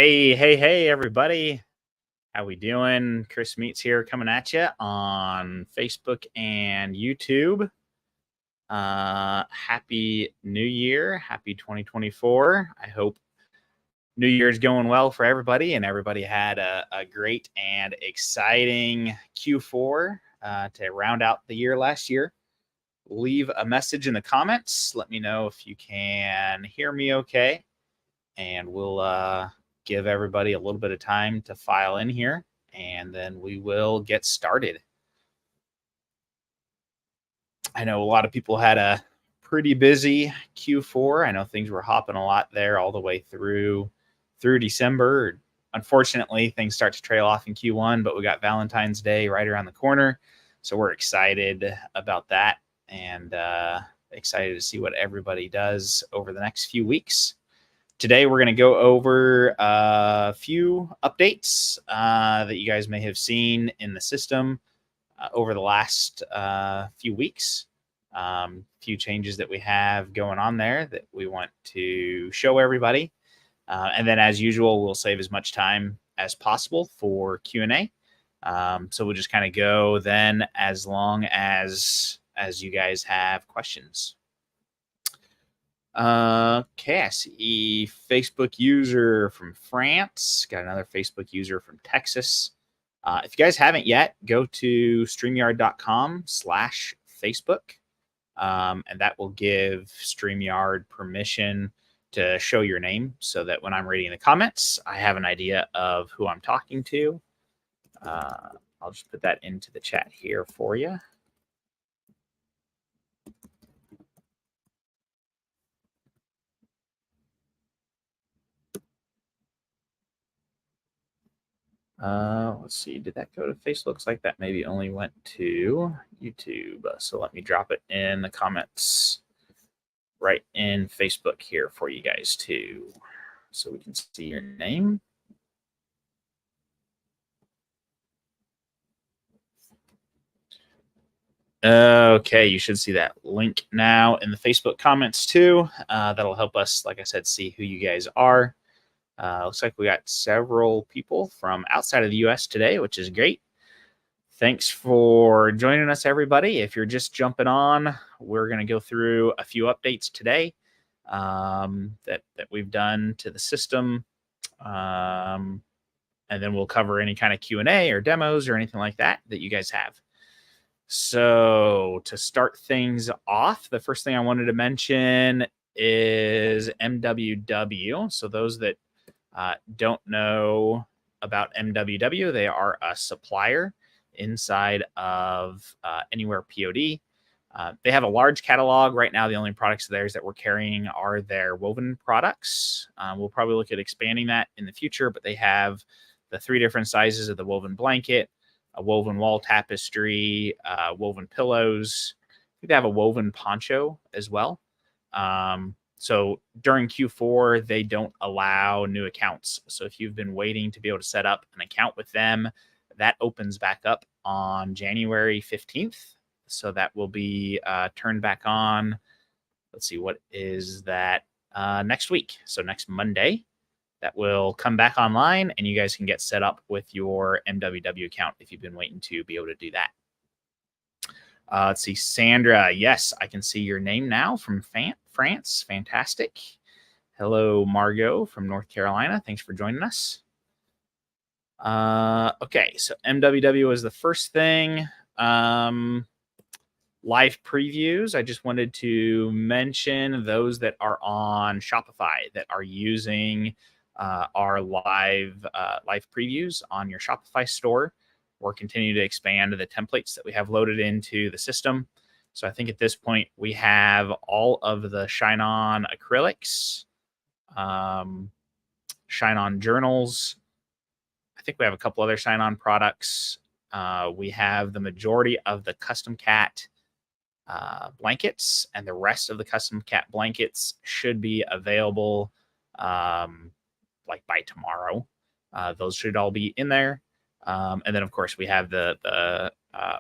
Hey, everybody. How we doing? Chris Meets here coming at you on Facebook and YouTube. Happy New Year. Happy 2024. I hope New Year's going well for everybody and everybody had a great and exciting Q4 to round out the year last year. Leave a message in the comments. Let me know if you can hear me okay. And we'll give everybody a little bit of time to file in here, and then we will get started. I know a lot of people had a pretty busy Q4. I know things were hopping a lot there all the way through December. Unfortunately, things start to trail off in Q1, but we got Valentine's Day right around the corner. So we're excited about that and excited to see what everybody does over the next few weeks. Today, we're going to go over a few updates that you guys may have seen in the system over the last few weeks. Few changes that we have going on there that we want to show everybody. And then, as usual, we'll save as much time as possible for Q&A. So we'll just kind of go then as long as you guys have questions. Okay, I see Facebook user from France. Got another Facebook user from Texas. If you guys haven't yet, go to StreamYard.com/Facebook. And that will give StreamYard permission to show your name so that when I'm reading the comments, I have an idea of who I'm talking to. I'll just put that into the chat here for you. Let's see, did that go to Facebook? Looks like that maybe only went to YouTube. So let me drop it in the comments right in Facebook here for you guys too, so we can see your name. Okay, you should see that link now in the Facebook comments too. That'll help us, like I said, see who you guys are. Looks like we got several people from outside of the US today, which is great. Thanks for joining us, everybody. If you're just jumping on, we're going to go through a few updates today that we've done to the system. And then we'll cover any kind of Q&A or demos or anything like that you guys have. So to start things off, the first thing I wanted to mention is MWW. So those that don't know about MWW, they are a supplier inside of AnywherePOD. They have a large catalog. Right now, the only products of theirs that we're carrying are their woven products. We'll probably look at expanding that in the future, but they have the 3 different sizes of the woven blanket, a woven wall tapestry, woven pillows. I think they have a woven poncho as well. So during Q4, they don't allow new accounts. So if you've been waiting to be able to set up an account with them, that opens back up on January 15th. So that will be turned back on. Let's see, what is that? Next week. So next Monday, that will come back online and you guys can get set up with your MWW account if you've been waiting to be able to do that. Let's see, Sandra. Yes, I can see your name now from France. Fantastic. Hello, Margot from North Carolina. Thanks for joining us. Okay, so MWW is the first thing. Live previews. I just wanted to mention those that are on Shopify that are using our live previews on your Shopify store. We're continuing to expand the templates that we have loaded into the system. So I think at this point we have all of the Shine On acrylics, Shine On journals. I think we have a couple other Shine On products. We have the majority of the custom cat blankets, and the rest of the custom cat blankets should be available like by tomorrow. Those should all be in there. And then, of course, we have the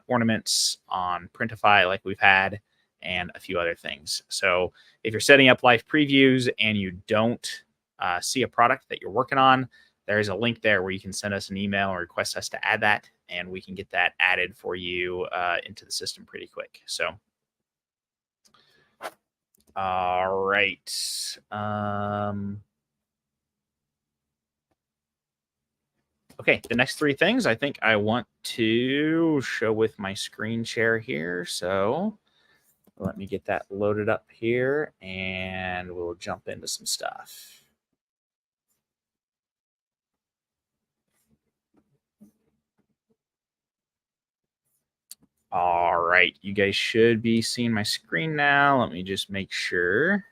ornaments on Printify like we've had, and a few other things. So if you're setting up live previews and you don't see a product that you're working on, there's a link there where you can send us an email or request us to add that, and we can get that added for you into the system pretty quick. So, all right. Okay, the next three things I think I want to show with my screen share here. So let me get that loaded up here and we'll jump into some stuff. All right, you guys should be seeing my screen now. Let me just make sure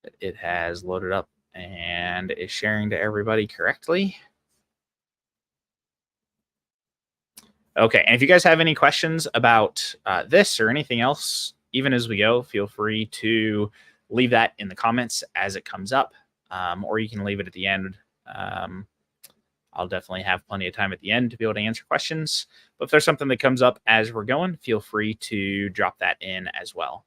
that it has loaded up and is sharing to everybody correctly. Okay, and if you guys have any questions about this or anything else, even as we go, feel free to leave that in the comments as it comes up, or you can leave it at the end. I'll definitely have plenty of time at the end to be able to answer questions. But if there's something that comes up as we're going, feel free to drop that in as well.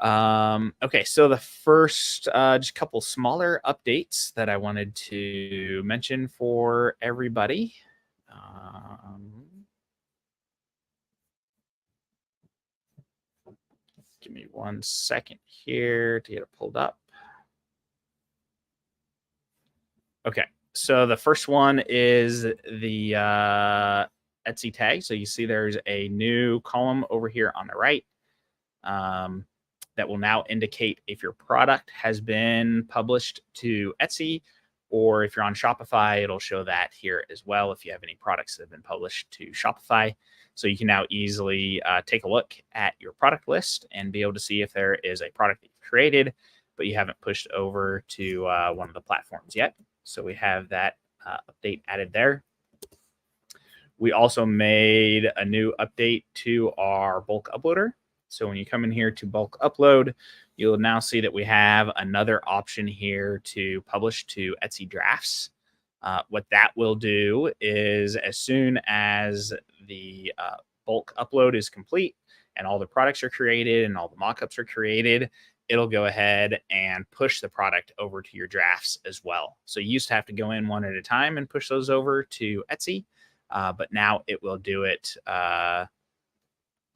Okay, so the first, just a couple smaller updates that I wanted to mention for everybody. Give me 1 second here to get it pulled up. Okay, so the first one is the Etsy tag. So you see there's a new column over here on the right that will now indicate if your product has been published to Etsy, or if you're on Shopify, it'll show that here as well if you have any products that have been published to Shopify. So you can now easily take a look at your product list and be able to see if there is a product that you've created, but you haven't pushed over to one of the platforms yet. So we have that update added there. We also made a new update to our bulk uploader. So when you come in here to bulk upload, you'll now see that we have another option here to publish to Etsy drafts. What that will do is as soon as the bulk upload is complete and all the products are created and all the mockups are created, it'll go ahead and push the product over to your drafts as well. So you used to have to go in one at a time and push those over to Etsy, but now it will do it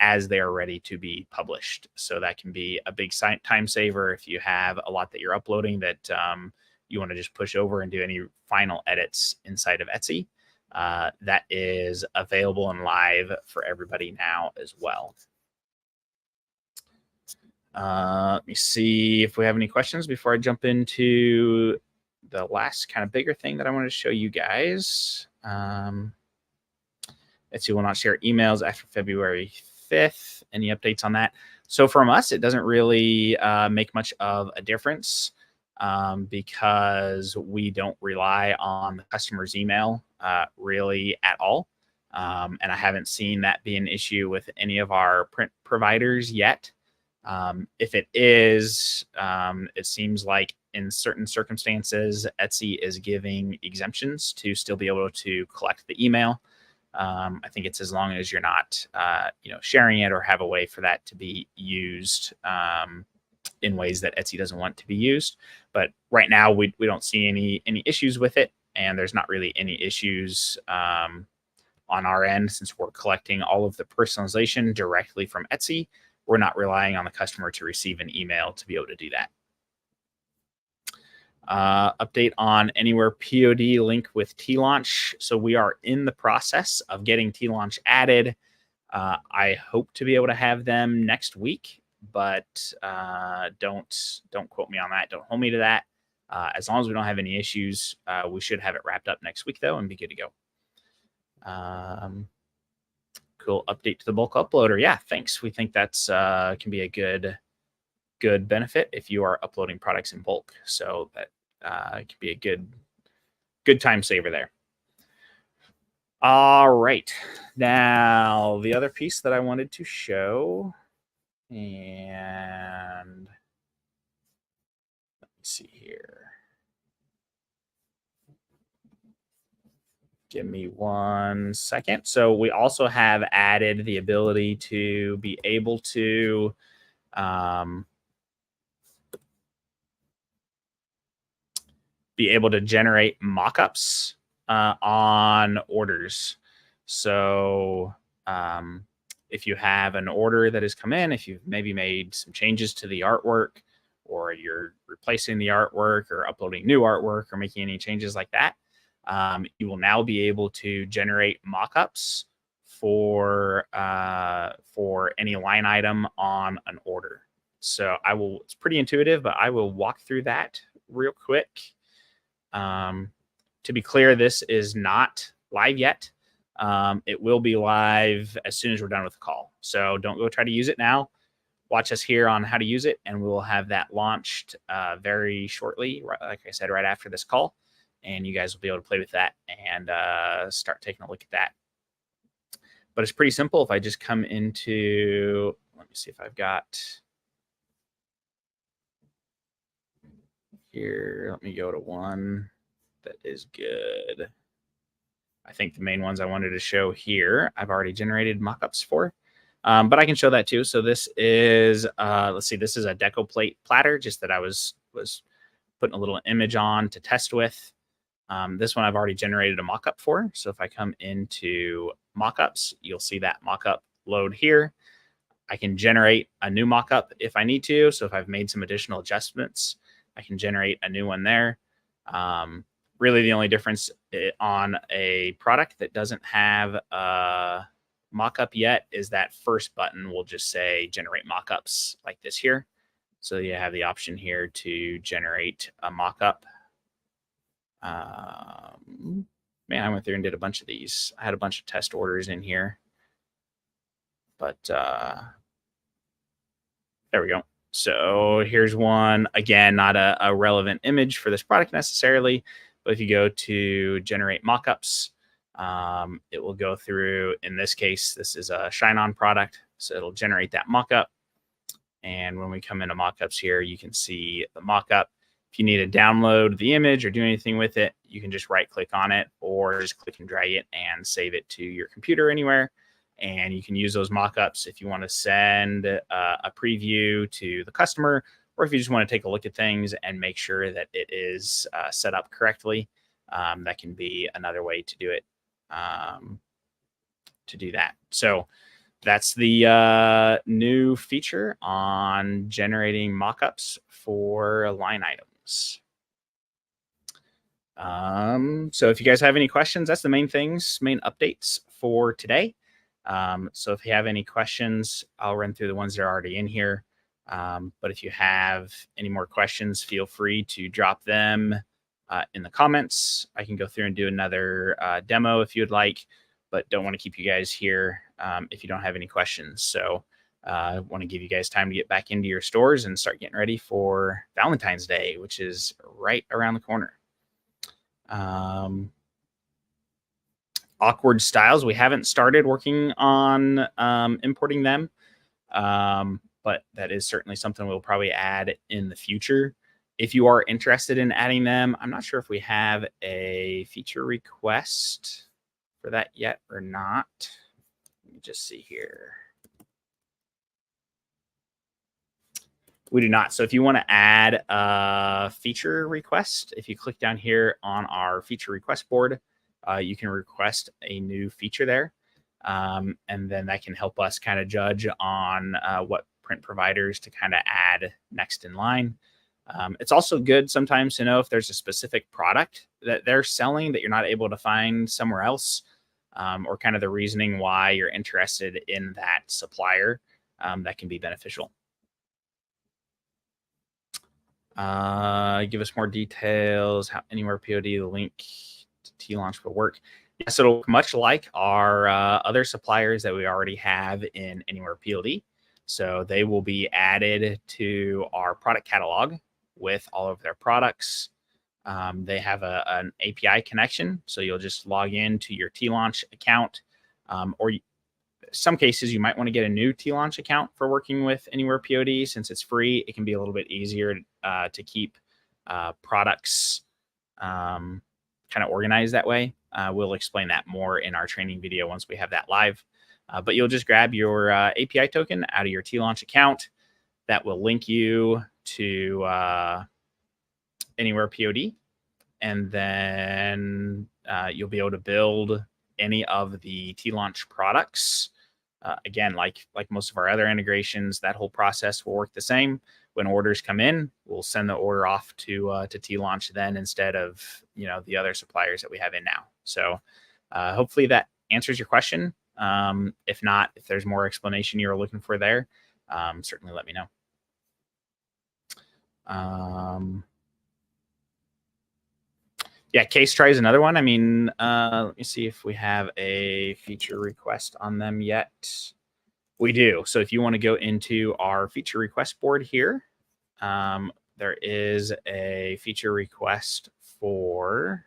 as they are ready to be published. So that can be a big time saver if you have a lot that you're uploading that you want to just push over and do any final edits inside of Etsy. That is available and live for everybody now as well. Let me see if we have any questions before I jump into the last kind of bigger thing that I want to show you guys. Etsy will not share emails after February 5th. Any updates on that? So from us, it doesn't really make much of a difference because we don't rely on the customer's email really at all. And I haven't seen that be an issue with any of our print providers yet. If it is, it seems like in certain circumstances, Etsy is giving exemptions to still be able to collect the email. I think it's as long as you're not, sharing it or have a way for that to be used in ways that Etsy doesn't want to be used. But right now, we don't see any issues with it, and there's not really any issues on our end since we're collecting all of the personalization directly from Etsy. We're not relying on the customer to receive an email to be able to do that. Update on AnywherePOD link with T-Launch. So we are in the process of getting T-Launch added. I hope to be able to have them next week, but don't quote me on that. Don't hold me to that. As long as we don't have any issues, we should have it wrapped up next week though and be good to go. Cool update to the bulk uploader. Yeah, thanks. We think that's can be a good benefit if you are uploading products in bulk. So that can be a good time saver there. All right. Now, the other piece that I wanted to show, and let me see here. Give me 1 second. So we also have added the ability to be able to be able to generate mockups on orders. So if you have an order that has come in, if you've maybe made some changes to the artwork, or you're replacing the artwork or uploading new artwork or making any changes like that, you will now be able to generate mockups for any line item on an order. So it's pretty intuitive, but I will walk through that real quick. To be clear, this is not live yet. It will be live as soon as we're done with the call. So don't go try to use it now. Watch us here on how to use it, and we'll have that launched very shortly, like I said, right after this call. And you guys will be able to play with that and start taking a look at that. But it's pretty simple. If I just come into, let me see if I've got here. Let me go to one that is good. I think the main ones I wanted to show here, I've already generated mockups for, but I can show that too. So this is, let's see, this is a deco plate platter, just that I was putting a little image on to test with. This one I've already generated a mockup for. So if I come into mockups, you'll see that mockup load here. I can generate a new mockup if I need to. So if I've made some additional adjustments, I can generate a new one there. Really, the only difference on a product that doesn't have a mockup yet is that first button will just say generate mockups like this here. So you have the option here to generate a mockup. Man, I went through and did a bunch of these. I had a bunch of test orders in here, but there we go. So here's one, again, not a relevant image for this product necessarily, but if you go to generate mockups, it will go through, in this case, this is a Shine-On product, so it'll generate that mockup. And when we come into mockups here, you can see the mockup. If you need to download the image or do anything with it, you can just right click on it or just click and drag it and save it to your computer anywhere. And you can use those mockups if you want to send a preview to the customer, or if you just want to take a look at things and make sure that it is set up correctly. That can be another way to do it, to do that. So that's the new feature on generating mockups for line items. So if you guys have any questions, that's the main things, main updates for today. So if you have any questions, I'll run through the ones that are already in here. But if you have any more questions, feel free to drop them in the comments. I can go through and do another demo if you'd like, but don't want to keep you guys here if you don't have any questions. So I want to give you guys time to get back into your stores and start getting ready for Valentine's Day, which is right around the corner. Awkward styles. We haven't started working on importing them, but that is certainly something we'll probably add in the future. If you are interested in adding them, I'm not sure if we have a feature request for that yet or not. Let me just see here. We do not. So if you want to add a feature request, if you click down here on our feature request board, you can request a new feature there. And then that can help us kind of judge on what print providers to kind of add next in line. It's also good sometimes to know if there's a specific product that they're selling that you're not able to find somewhere else, or kind of the reasoning why you're interested in that supplier. That can be beneficial. Give us more details. How AnywherePOD, the link to T-Launch will work. Yes, it'll look much like our other suppliers that we already have in AnywherePOD. So they will be added to our product catalog with all of their products. They have an API connection, so you'll just log in to your T-Launch account, or some cases you might want to get a new T-Launch account for working with AnywherePOD. Since it's free, it can be a little bit easier to keep products kind of organized that way. We'll explain that more in our training video once we have that live. But you'll just grab your API token out of your T-Launch account. That will link you to AnywherePOD. and then you'll be able to build any of the T-Launch products. Again, like most of our other integrations, that whole process will work the same. When orders come in, we'll send the order off to T-Launch then instead of the other suppliers that we have in now. So hopefully that answers your question. If not, if there's more explanation you're looking for there, certainly let me know. Yeah, case try is another one. I mean, let me see if we have a feature request on them yet. We do. So if you want to go into our feature request board here, there is a feature request for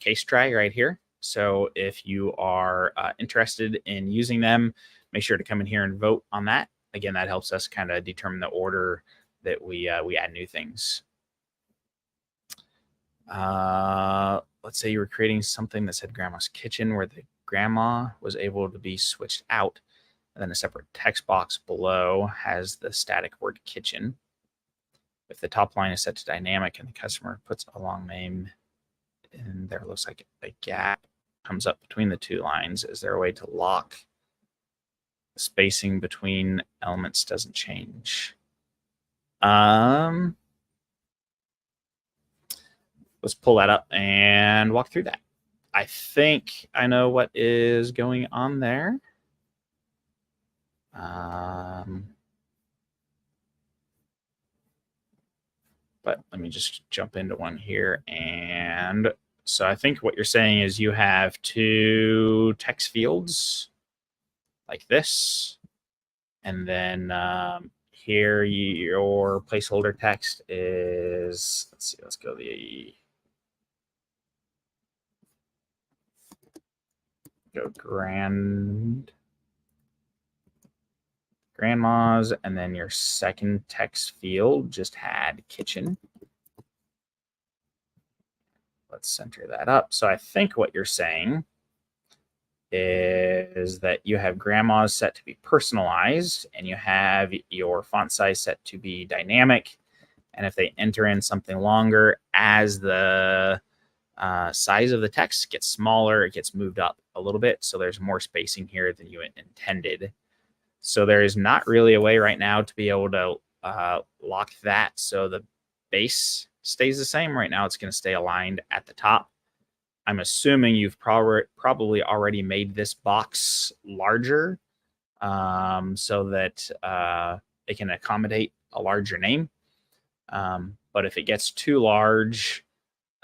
case try right here. So if you are interested in using them, make sure to come in here and vote on that. Again, that helps us kind of determine the order that we add new things. Let's say you were creating something that said Grandma's Kitchen, where the grandma was able to be switched out, and then a separate text box below has the static word kitchen. If the top line is set to dynamic and the customer puts a long name in there, looks like a gap comes up between the two lines. Is there a way to lock the spacing between elements doesn't change? Let's pull that up and walk through that. I think I know what is going on there. But let me just jump into one here. And so I think what you're saying is you have two text fields like this. And then here your placeholder text is, let's see, let's go grandma's, and then your second text field just had kitchen. Let's center that up. So I think what you're saying is that you have grandma's set to be personalized and you have your font size set to be dynamic. And if they enter in something longer, as the size of the text gets smaller, it gets moved up a little bit. So there's more spacing here than you intended. So there is not really a way right now to be able to lock that so the base stays the same. Right now it's going to stay aligned at the top. I'm assuming you've probably already made this box larger so that it can accommodate a larger name. But if it gets too large,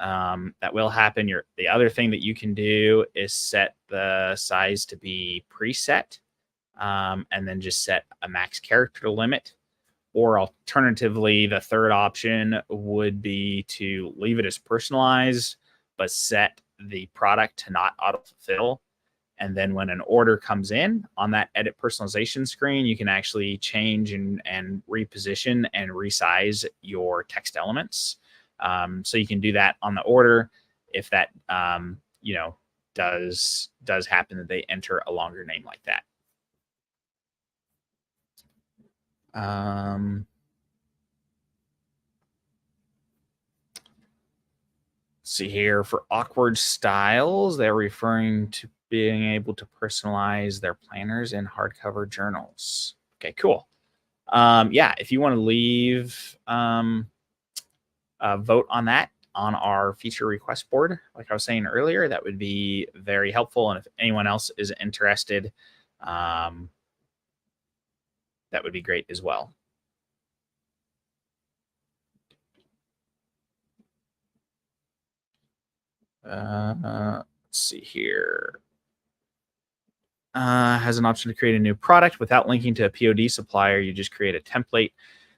that will happen. The other thing that you can do is set the size to be preset. And then just set a max character limit. Or alternatively, the third option would be to leave it as personalized, but set the product to not autofill. And then when an order comes in on that edit personalization screen, you can actually change and reposition and resize your text elements. So you can do that on the order if that does happen that they enter a longer name like that. See here for awkward styles, they're referring to being able to personalize their planners in hardcover journals. Okay, cool. Yeah, if you want to leave a vote on that on our feature request board, like I was saying earlier, that would be very helpful. And if anyone else is interested, that would be great as well. Let's see here. Has an option to create a new product without linking to a POD supplier. You just create a template,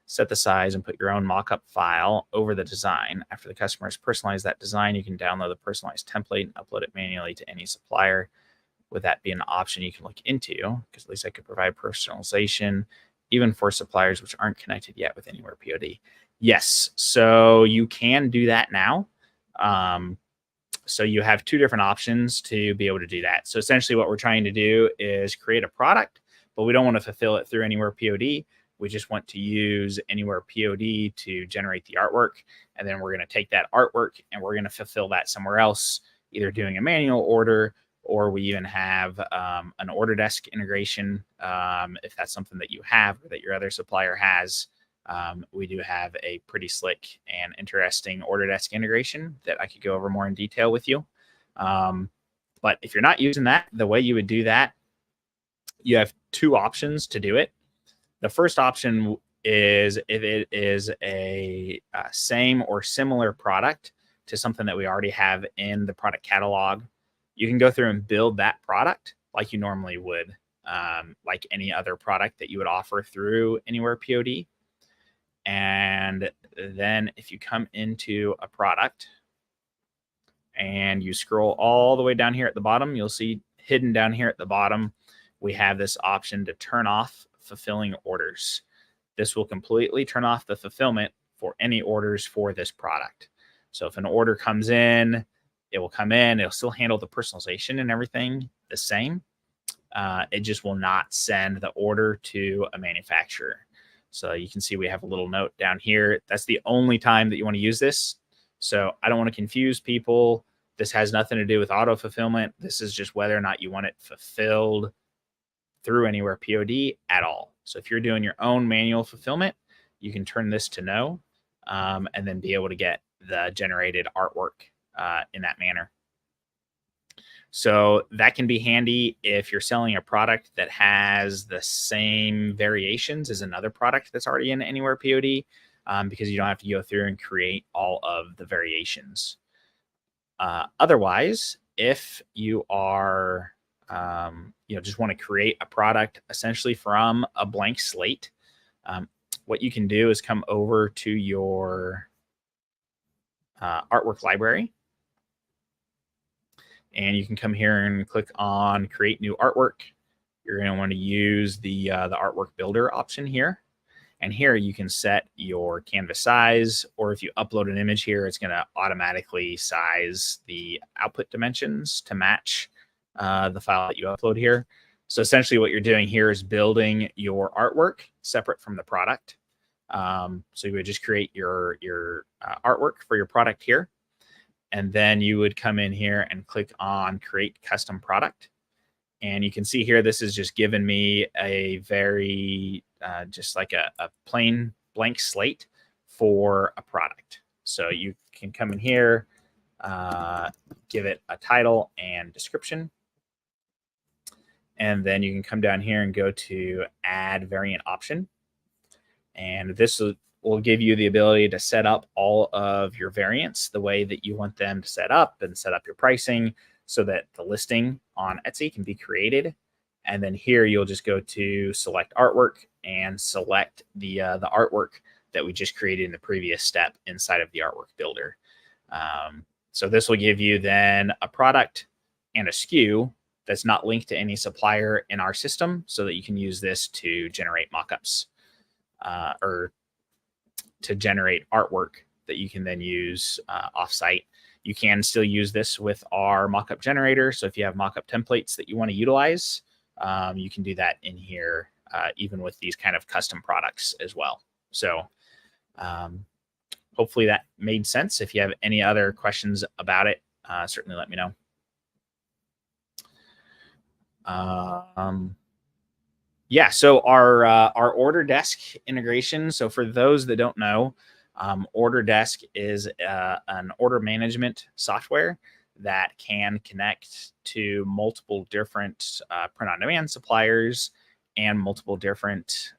set the size, and put your own mockup file over the design. After the customer has personalized that design, you can download the personalized template and upload it manually to any supplier. Would that be an option you can look into? Because at least I could provide personalization even for suppliers which aren't connected yet with AnywherePOD. Yes, so you can do that now. So you have two different options to be able to do that. So essentially what we're trying to do is create a product, but we don't want to fulfill it through AnywherePOD. We just want to use AnywherePOD to generate the artwork. And then we're going to take that artwork and we're going to fulfill that somewhere else, either doing a manual order, or we even have an order desk integration. If that's something that you have or that your other supplier has, we do have a pretty slick and interesting order desk integration that I could go over more in detail with you. But if you're not using that, the way you would do that, you have two options to do it. The first option is if it is a same or similar product to something that we already have in the product catalog, you can go through and build that product like you normally would, like any other product that you would offer through AnywherePOD. And then if you come into a product and you scroll all the way down here at the bottom, you'll see hidden down here at the bottom, we have this option to turn off fulfilling orders. This will completely turn off the fulfillment for any orders for this product. So if an order comes in, it will come in, it'll still handle the personalization and everything the same. It just will not send the order to a manufacturer. So you can see we have a little note down here. That's the only time that you want to use this. So I don't want to confuse people. This has nothing to do with auto fulfillment. This is just whether or not you want it fulfilled through AnywherePOD at all. So if you're doing your own manual fulfillment, you can turn this to no, and then be able to get the generated artwork in that manner. So that can be handy if you're selling a product that has the same variations as another product that's already in AnywherePOD, because you don't have to go through and create all of the variations. Otherwise, if you are just want to create a product essentially from a blank slate, what you can do is come over to your artwork library, and you can come here and click on create new artwork. You're going to want to use the artwork builder option here. And here you can set your canvas size, or if you upload an image here, it's going to automatically size the output dimensions to match the file that you upload here. So essentially what you're doing here is building your artwork separate from the product. So you would just create your artwork for your product here. And then you would come in here and click on create custom product. And you can see here, this is just giving me a very, just like a plain blank slate for a product. So you can come in here, give it a title and description. And then you can come down here and go to add variant option. And this will give you the ability to set up all of your variants the way that you want them to set up, and set up your pricing so that the listing on Etsy can be created. And then here you'll just go to select artwork and select the artwork that we just created in the previous step inside of the artwork builder. So this will give you then a product and a SKU that's not linked to any supplier in our system, so that you can use this to generate mockups, or to generate artwork that you can then use offsite. You can still use this with our mockup generator. So if you have mockup templates that you want to utilize, you can do that in here, even with these kind of custom products as well. So hopefully that made sense. If you have any other questions about it, certainly let me know. Yeah, so our order desk integration. So for those that don't know, Order Desk is an order management software that can connect to multiple different print-on-demand suppliers and multiple different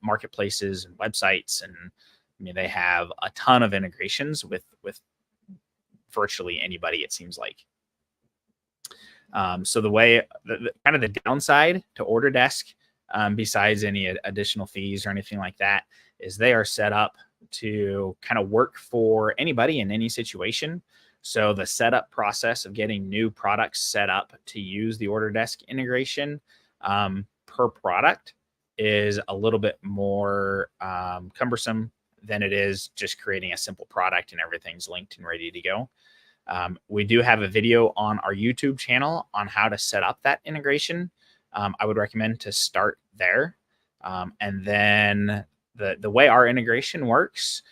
marketplaces and websites. And I mean, they have a ton of integrations with virtually anybody, it seems like. So the way, kind of the downside to Order Desk, besides any additional fees or anything like that, is they are set up to kind of work for anybody in any situation. So the setup process of getting new products set up to use the Order Desk integration per product is a little bit more cumbersome than it is just creating a simple product and everything's linked and ready to go. We do have a video on our YouTube channel on how to set up that integration. I would recommend to start there. And then the way our integration works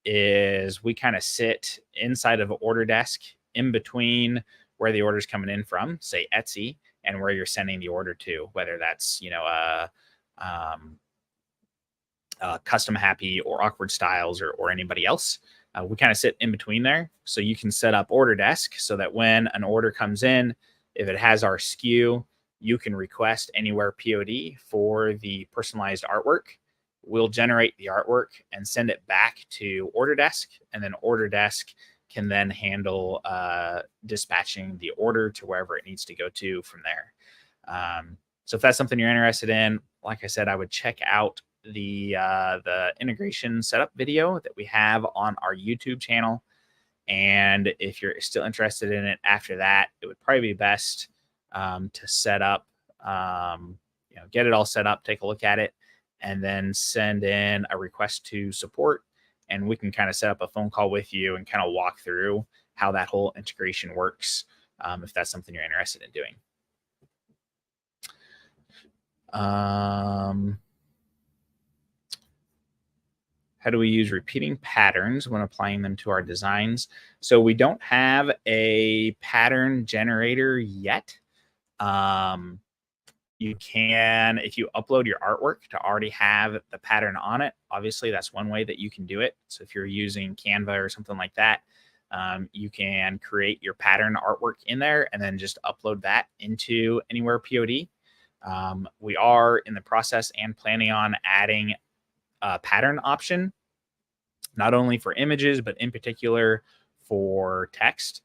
is we kind of sit inside of an order desk in between where the order's coming in from, say Etsy, and where you're sending the order to, whether that's um, Custom Happy or Awkward Styles or anybody else. We kind of sit in between there. So you can set up order desk so that when an order comes in, if it has our SKU, you can request Anywhere POD for the personalized artwork. We'll generate the artwork and send it back to order desk. And then order desk can then handle dispatching the order to wherever it needs to go to from there. So if that's something you're interested in, like I said, I would check out the integration setup video that we have on our YouTube channel. And if you're still interested in it after that, it would probably be best to set up, get it all set up, take a look at it, and then send in a request to support. And we can kind of set up a phone call with you and kind of walk through how that whole integration works, if that's something you're interested in doing. How do we use repeating patterns when applying them to our designs? So we don't have a pattern generator yet. You can, if you upload your artwork to already have the pattern on it, obviously that's one way that you can do it. So if you're using Canva or something like that, you can create your pattern artwork in there and then just upload that into AnywherePOD. We are in the process and planning on adding a pattern option, not only for images, but in particular for text.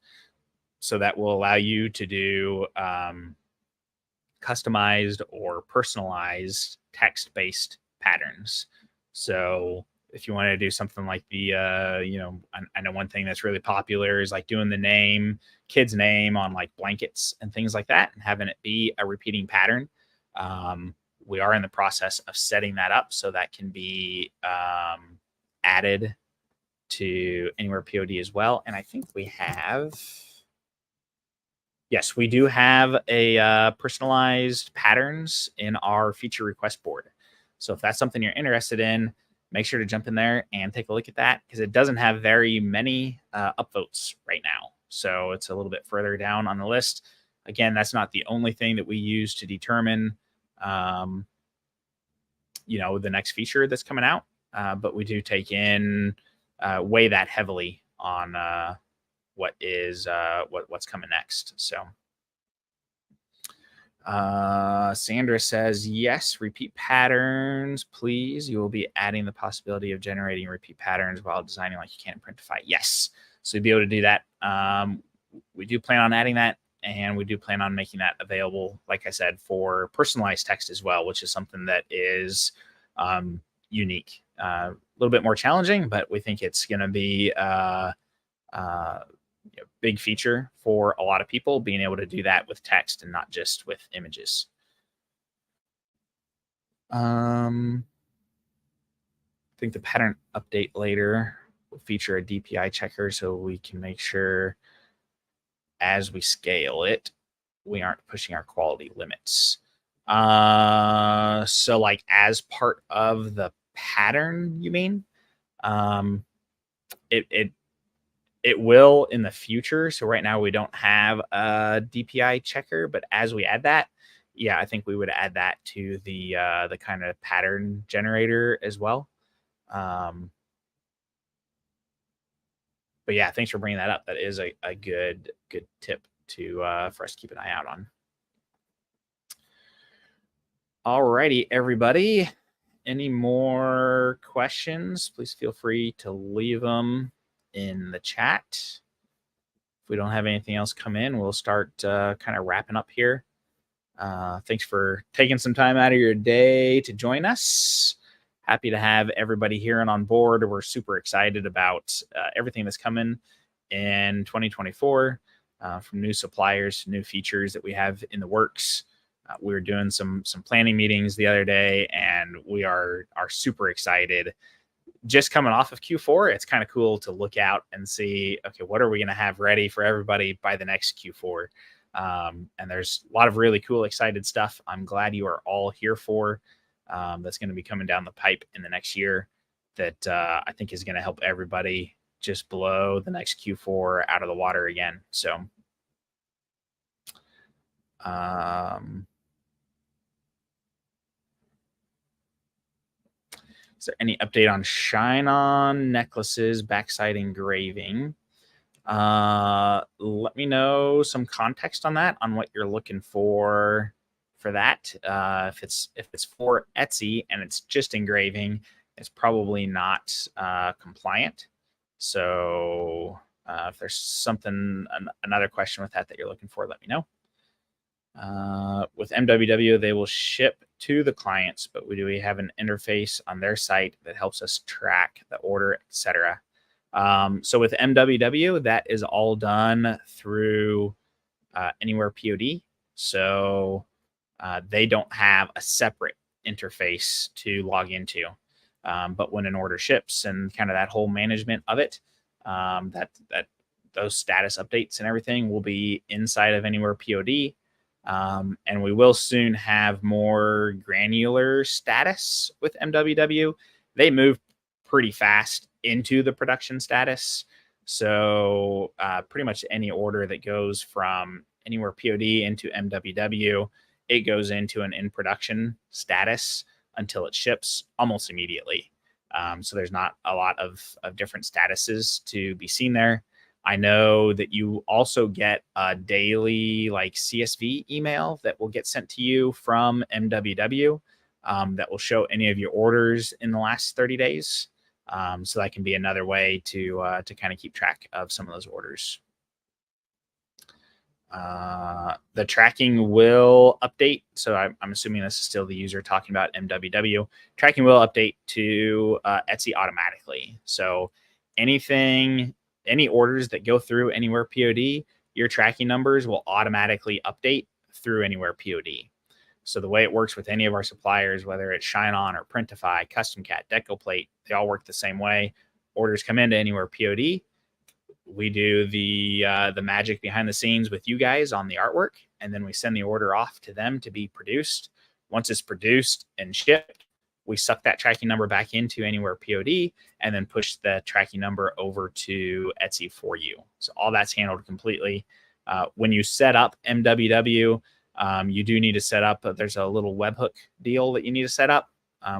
So that will allow you to do customized or personalized text-based patterns. So if you want to do something like the, I know one thing that's really popular is like doing the kid's name on like blankets and things like that and having it be a repeating pattern. We are in the process of setting that up so that can be added to AnywherePOD as well. And I think we have, yes, we do have a personalized patterns in our feature request board. So if that's something you're interested in, make sure to jump in there and take a look at that because it doesn't have very many upvotes right now. So it's a little bit further down on the list. Again, that's not the only thing that we use to determine the next feature that's coming out. But we do take in, weigh that heavily on what's coming next. So Sandra says, yes, repeat patterns, please. You will be adding the possibility of generating repeat patterns while designing like you can in Printify. Yes. So you'll be able to do that. We do plan on adding that. And we do plan on making that available, like I said, for personalized text as well, which is something that is unique. A little bit more challenging, but we think it's going to be a big feature for a lot of people, being able to do that with text and not just with images. I think the pattern update later will feature a DPI checker so we can make sure as we scale it, we aren't pushing our quality limits. So like as part of the pattern, you mean? It will in the future. So right now we don't have a DPI checker, but as we add that, yeah, I think we would add that to the kind of pattern generator as well. But yeah, thanks for bringing that up. That is a good tip to for us to keep an eye out on. Alrighty, everybody. Any more questions? Please feel free to leave them in the chat. If we don't have anything else come in, we'll start kind of wrapping up here. Thanks for taking some time out of your day to join us. Happy to have everybody here and on board. We're super excited about everything that's coming in 2024 from new suppliers, new features that we have in the works. We were doing some planning meetings the other day, and we are super excited. Just coming off of Q4, it's kind of cool to look out and see, okay, what are we going to have ready for everybody by the next Q4? And there's a lot of really cool, excited stuff I'm glad you are all here for. that's going to be coming down the pipe in the next year that I think is going to help everybody just blow the next Q4 out of the water again. So, is there any update on shine-on necklaces, backside engraving? Let me know some context on that, on what you're looking for that. If it's for Etsy and it's just engraving, it's probably not compliant. So if there's another question with that you're looking for, let me know. With MWW, they will ship to the clients, but we have an interface on their site that helps us track the order, etc. So with MWW, that is all done through AnywherePOD. So they don't have a separate interface to log into. But when an order ships and kind of that whole management of it, that those status updates and everything will be inside of AnywherePOD. And we will soon have more granular status with MWW. They move pretty fast into the production status. So pretty much any order that goes from AnywherePOD into MWW, it goes into an in production status until it ships almost immediately. So there's not a lot of different statuses to be seen there. I know that you also get a daily like CSV email that will get sent to you from MWW that will show any of your orders in the last 30 days. So that can be another way to kind of keep track of some of those orders. The tracking will update. So I'm assuming this is still the user talking about MWW. Tracking will update to Etsy automatically. So any orders that go through AnywherePOD, your tracking numbers will automatically update through AnywherePOD. So the way it works with any of our suppliers, whether it's Shine-On or Printify, Custom Cat, DecoPlate, they all work the same way. Orders come into AnywherePOD. We do the magic behind the scenes with you guys on the artwork, and then we send the order off to them to be produced. Once it's produced and shipped, we suck that tracking number back into AnywherePOD and then push the tracking number over to Etsy for you. So all that's handled completely. When you set up MWW, you do need to set up, there's a little webhook deal that you need to set up,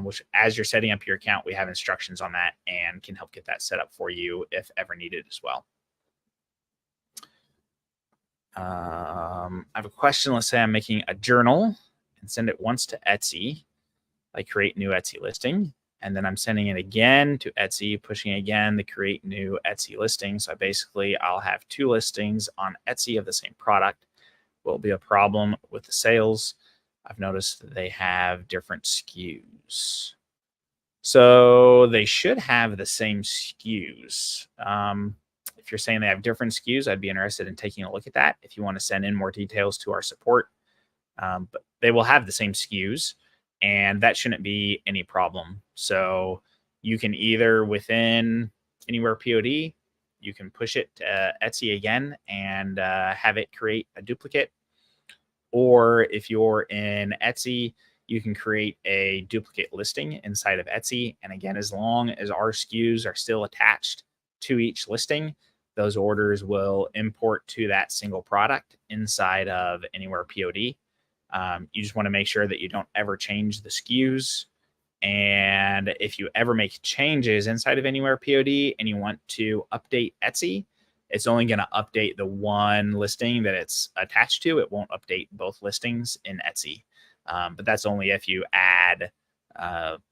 which as you're setting up your account, we have instructions on that and can help get that set up for you if ever needed as well. I have a question. Let's say I'm making a journal and send it once to Etsy. I create new Etsy listing, and then I'm sending it again to Etsy, pushing again to create new Etsy listing. So I'll have two listings on Etsy of the same product. Will be a problem with the sales. I've noticed that they have different SKUs. So they should have the same SKUs. If you're saying they have different SKUs, I'd be interested in taking a look at that if you want to send in more details to our support. But they will have the same SKUs, and that shouldn't be any problem. So you can either within AnywherePOD, you can push it to Etsy again and have it create a duplicate. Or if you're in Etsy, you can create a duplicate listing inside of Etsy. And again, as long as our SKUs are still attached to each listing, those orders will import to that single product inside of AnywherePOD. You just want to make sure that you don't ever change the SKUs. And if you ever make changes inside of AnywherePOD and you want to update Etsy, it's only going to update the one listing that it's attached to. It won't update both listings in Etsy. But that's only if you add,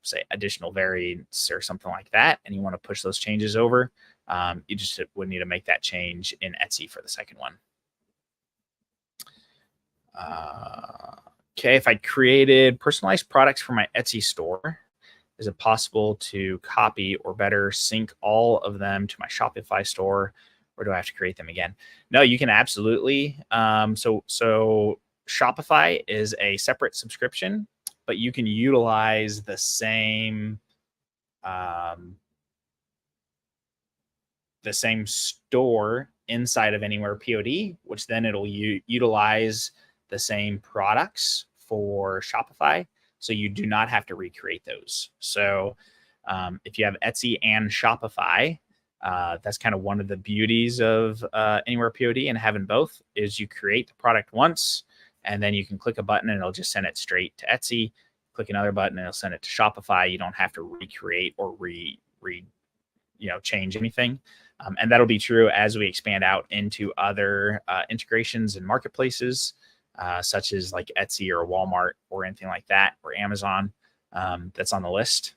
say, additional variants or something like that, and you want to push those changes over. You just would need to make that change in Etsy for the second one. Okay, if I created personalized products for my Etsy store, is it possible to copy or better sync all of them to my Shopify store, or do I have to create them again? No, you can absolutely. So Shopify is a separate subscription, but you can utilize the same store inside of AnywherePOD, which then it'll utilize the same products for Shopify. so you do not have to recreate those. So if you have Etsy and Shopify, that's kind of one of the beauties of AnywherePOD and having both is you create the product once, and then you can click a button and it'll just send it straight to Etsy. Click another button and it'll send it to Shopify. You don't have to recreate or change anything. And that'll be true as we expand out into other integrations and marketplaces, such as like Etsy or Walmart or anything like that, or Amazon that's on the list.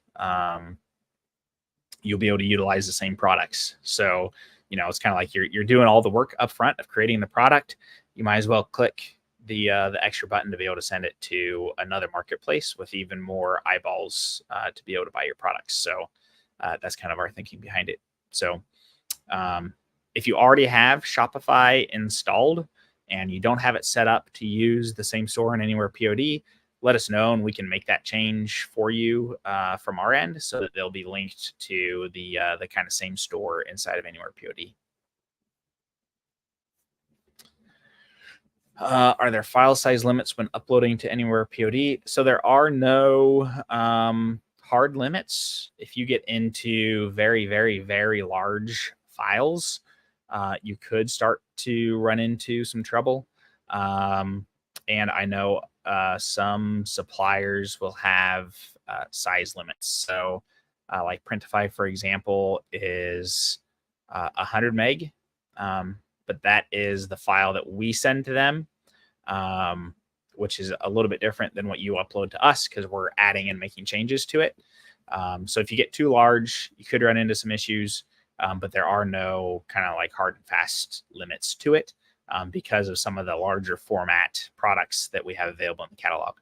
You'll be able to utilize the same products. So, it's kind of like you're doing all the work up front of creating the product. You might as well click the extra button to be able to send it to another marketplace with even more eyeballs to be able to buy your products. So that's kind of our thinking behind it. So if you already have Shopify installed and you don't have it set up to use the same store in AnywherePOD, let us know and we can make that change for you from our end so that they'll be linked to the kind of same store inside of AnywherePOD. Are there file size limits when uploading to AnywherePOD? So there are no hard limits. If you get into very, very, very large files, you could start to run into some trouble. And I know some suppliers will have size limits. So like Printify, for example, is 100 meg. But that is the file that we send to them, which is a little bit different than what you upload to us because we're adding and making changes to it. So if you get too large, you could run into some issues, but there are no kind of like hard and fast limits to it because of some of the larger format products that we have available in the catalog.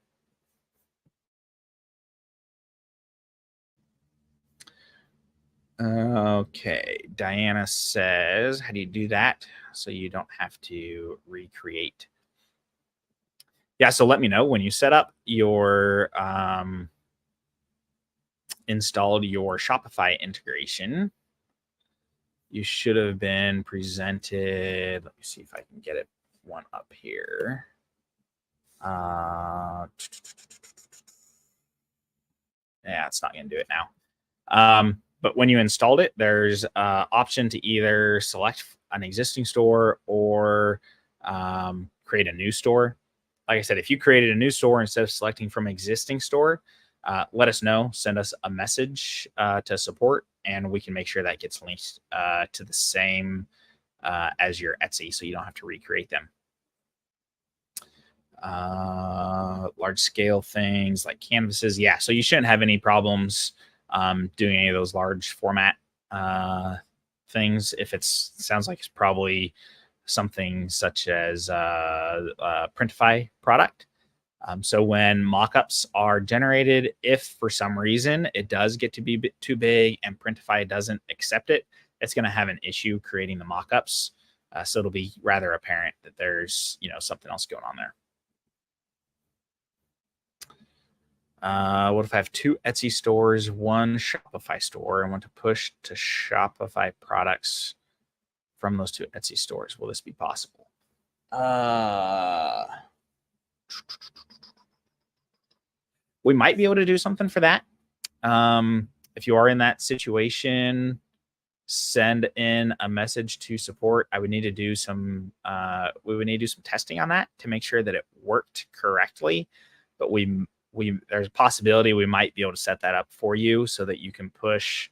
Okay, Diana says, how do you do that so you don't have to recreate? Yeah, so let me know when you set up your installed your Shopify integration. You should have been presented. Let me see if I can get it one up here. Yeah, it's not going to do it now. But when you installed it, there's an option to either select an existing store or create a new store. Like I said, if you created a new store instead of selecting from existing store, let us know. Send us a message to support, and we can make sure that gets linked to the same as your Etsy, so you don't have to recreate them. Large scale things like canvases, yeah. So you shouldn't have any problems doing any of those large format things. If it sounds like it's probably something such as a Printify product. So when mockups are generated, if for some reason it does get to be a bit too big and Printify doesn't accept it, it's going to have an issue creating the mockups. So it'll be rather apparent that there's something else going on there. What if I have 2 Etsy stores, 1 Shopify store, and want to push to Shopify products from those 2 Etsy stores? Will this be possible? We might be able to do something for that. If you are in that situation, send in a message to support. I would need to do some. We would need to do some testing on that to make sure that it worked correctly. But there's a possibility we might be able to set that up for you so that you can push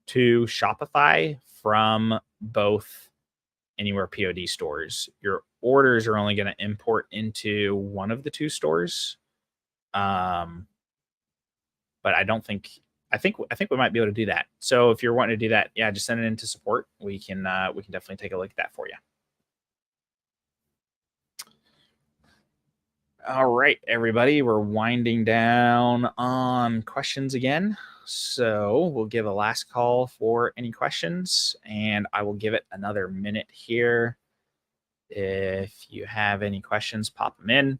to Shopify from both AnywherePOD stores. Your orders are only going to import into one of the 2 stores. But I think we might be able to do that. So if you're wanting to do that, yeah, just send it into support. We can definitely take a look at that for you. All right, everybody, we're winding down on questions again. So we'll give a last call for any questions, and I will give it another minute here. If you have any questions, pop them in.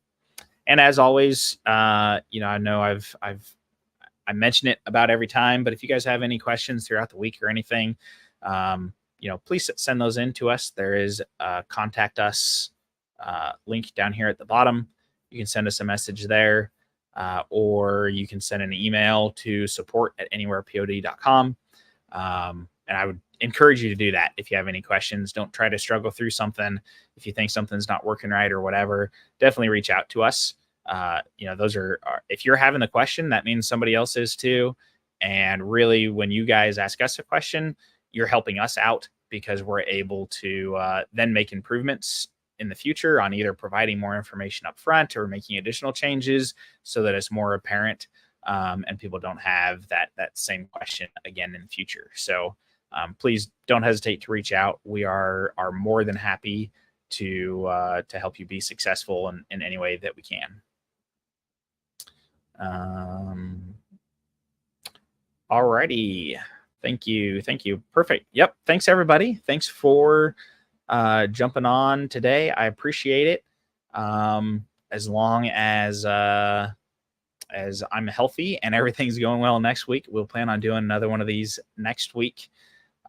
And as always, I know I mention it about every time, but if you guys have any questions throughout the week or anything, please send those in to us. There is a contact us link down here at the bottom. You can send us a message there. or you can send an email to support@anywherepod.com. And I would encourage you to do that. If you have any questions, don't try to struggle through something. If you think something's not working right or whatever, definitely reach out to us. Those are, if you're having the question, that means somebody else is too. And really, when you guys ask us a question, you're helping us out because we're able to then make improvements in the future on either providing more information up front or making additional changes so that it's more apparent, and people don't have that same question again in the future. So please don't hesitate to reach out. We are more than happy to help you be successful in any way that we can. Alrighty. Thank you. Perfect. Yep. Thanks everybody. Thanks for jumping on today. I appreciate it. As long as I'm healthy and everything's going well next week, we'll plan on doing another one of these next week.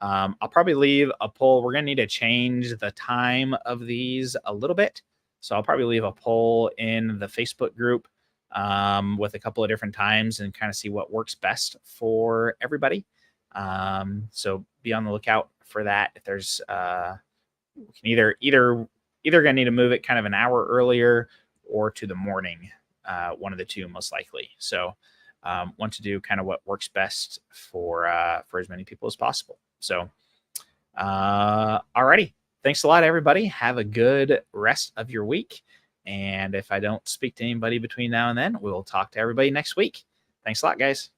I'll probably leave a poll. We're going to need to change the time of these a little bit. So I'll probably leave a poll in the Facebook group with a couple of different times and kind of see what works best for everybody. So be on the lookout for that. If there's we can either gonna need to move it kind of an hour earlier or to the morning, one of the two most likely. So want to do kind of what works best for as many people as possible. So alrighty, thanks a lot everybody. Have a good rest of your week, and if I don't speak to anybody between now and then, we'll talk to everybody next week. Thanks a lot, guys.